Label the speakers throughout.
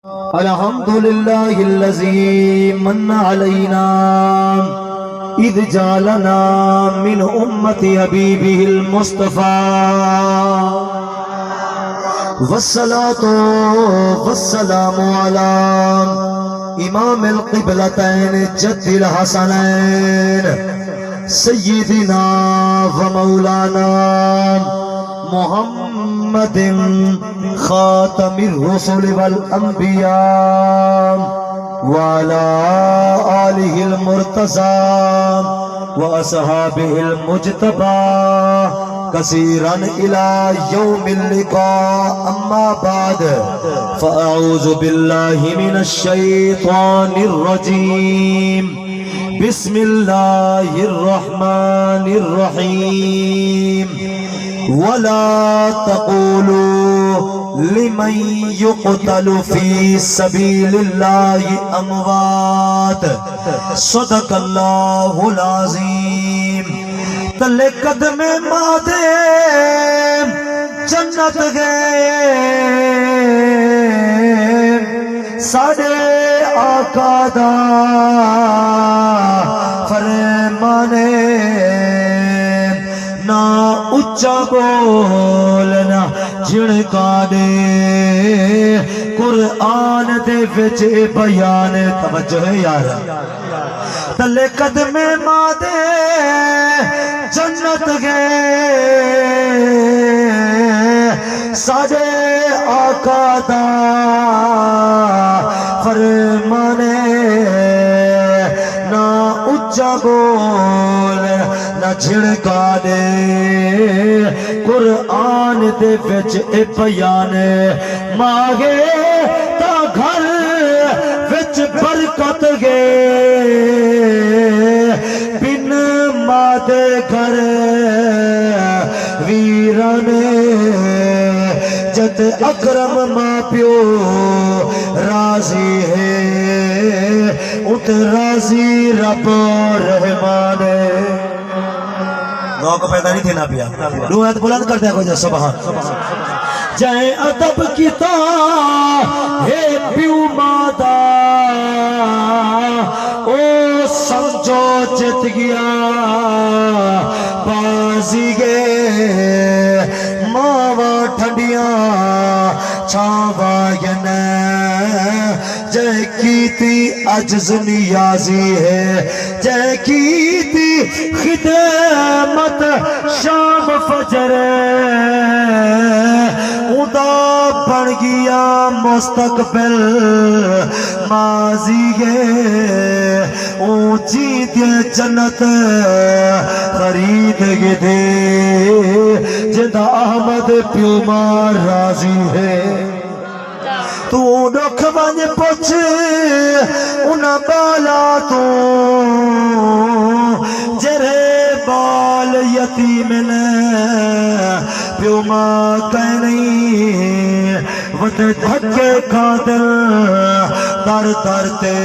Speaker 1: الحمد لله الذي من علينا إذ جعلنا من أمة حبيبه المصطفى والصلاة والسلام على إمام القبلتين جد الحسنين سيدنا ومولانا محمد خاتم الرسل والأنبياء وعلى آله المرتضى وأصحابه المجتبى كثيرا إلى يوم اللقاء. أما بعد فأعوذ بالله من الشيطان الرجيم. بسم الله الرحمن الرحيم. ولا تقولوا لمن يقتل في سبيل الله اموات. صدق اللہ العظیم. تلے قدم مادے جنت گئے ساڑے آقا دا فرمانے نا اچھا بولنا جھڑکا دے قرآن دے وچ بیان. توجہ ہے یار. تلے قدم مادے جنت گئے ساڑے آقا دا فرمانے نا اچھا بول نہ جھڑکا دے قرآن دے وچ اے بیان. ماغے تا گھر وچ برکت گے بن مادے گھر ویرانے جد اکرم ماں پیو راضی ہے ات راضی رب رحمان ہے. دعا کو پیدا نہیں تھی نا پیا. روحیت بلند کرتے ہیں کوئی جا سبحان. جائے ادب کیتا ہے پیو مادا او سمجھو جت گیا بازی گے ماوا ٹھنڈیاں چھاوا ینے جے کیتی عجز نیازی ہے جے کیتی خدمت شام فجر ادا بن گیا مستقبل ماضی گے اونچی دے جنت خرید گے دے جدا احمد پیو ماں راضی ہے. تو رکھ بن پوچھ انہاں بالا تو جرے بال یتیم نے پیو ماں کہیں نہیں وٹ دھکے قادر در در تے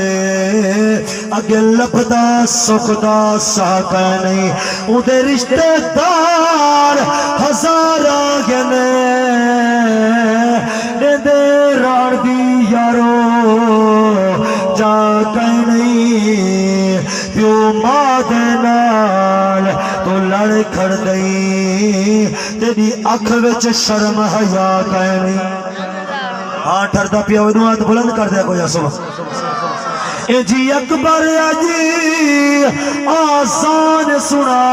Speaker 1: اگے لبدا سکدا سا کہیں نہیں. اودے رشتہ دار ہزار آگنے دے راڑ دی یارو جا کہیں نہیں پیو ماں دے نال تو لڑ کھڑ گئی تیری اکھ وچ شرم حیا کہیں نہیں. ہاں ٹھردا پیا انہوں ہاتھ بلند کر دیا کوئی سبحان. اے جی اکبر اجی آسان سنا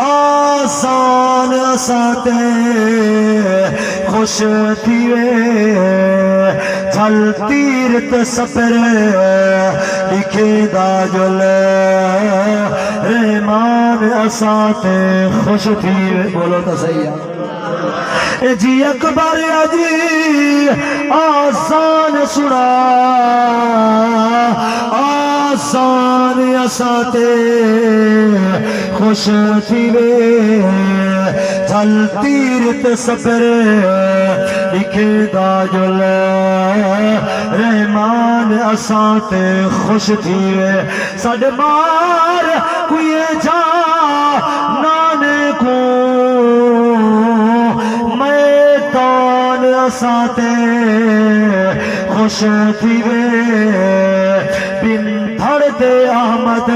Speaker 1: آسان اساتے خوش تھیوے جھل تیرت سپر لکھے دا جل رحمان اساتے خوش تھیوے. بولو تو صحیح ہے. اے جی اکبر اجی آسان سنا آسان اساتے خوش تھیوے جھل تیرت سپر لکھے دا جل رحمان اساتے خوش تھیوے. سڈ مار کوئی جا نانے کو میدان اساتے خوش تھی وے بن دھڑ دے احمد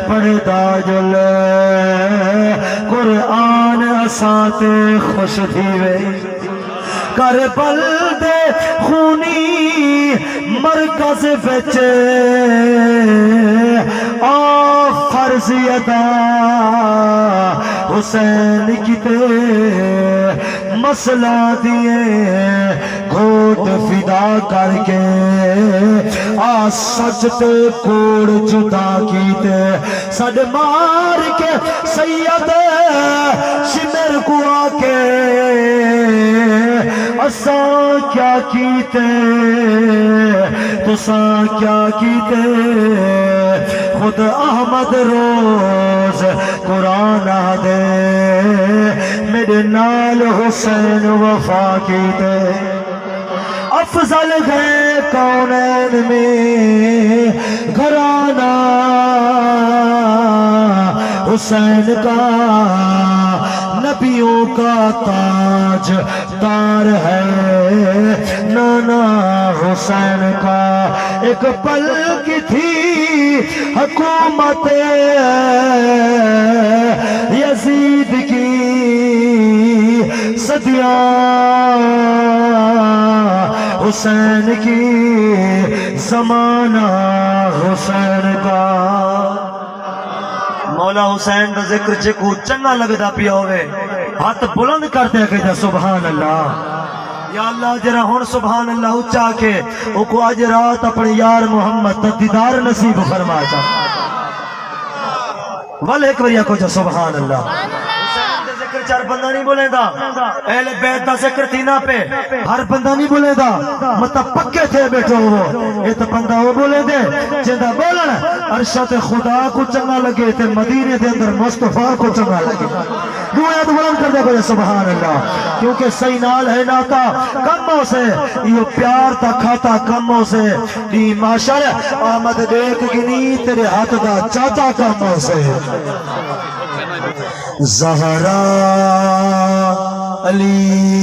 Speaker 1: پڑھدا جل قرآن اساں تے خوش تھی وے کربل دے خونی مرکز وچ فرض ادا حسین کتے مسئلہ دیے گھوٹ فدا کر کے سچ تے کوڑ جدا کیتے سڈ مار کے سید شمر کو آ کے اساں کیا کیتے تساں کیا کیتے خود احمد روز قرآن دے میرے نال حسین وفا کیتے افضل ہے کونین میں گھرانہ حسین کا نبیوں کا تاج تار ہے نانا حسین کا ایک پل کی تھی حکومت یزید کی صدیاں حسین کی زمانہ حسین کا مولا حسین دا ذکر چکو چنگا لگدا پیا ہوئے ہاتھ بلند کرتے ہیں کہ سبحان اللہ یا اللہ جرا ہون سبحان اللہ اچھا کے او کو آج رات اپنے یار محمد دا دیدار نصیب فرما جا ول ایک وریا کو جا سبحان اللہ حسین دا ذکر چار بندہ نہیں بولے دا اہل بیت دا ذکر تینا پہ ہر بندہ نہیں بولے دا مطلب پکے تھے بیٹھو وہ یہ تو بندہ وہ بولے دے جندہ بولن عرشت خدا کو چنگا لگے تے مدینے دے اندر مصطفیٰ کو چنگا لگے روایت بلند کر دے بولے سبحان اللہ کیونکہ صحیح نال ہے ناتا کموں سے یہ پیار تا کھاتا کموں سے دی معاشر آمد دیکھ گنی تیرے ہاتھ دا چاچا کموں سے زہرا علی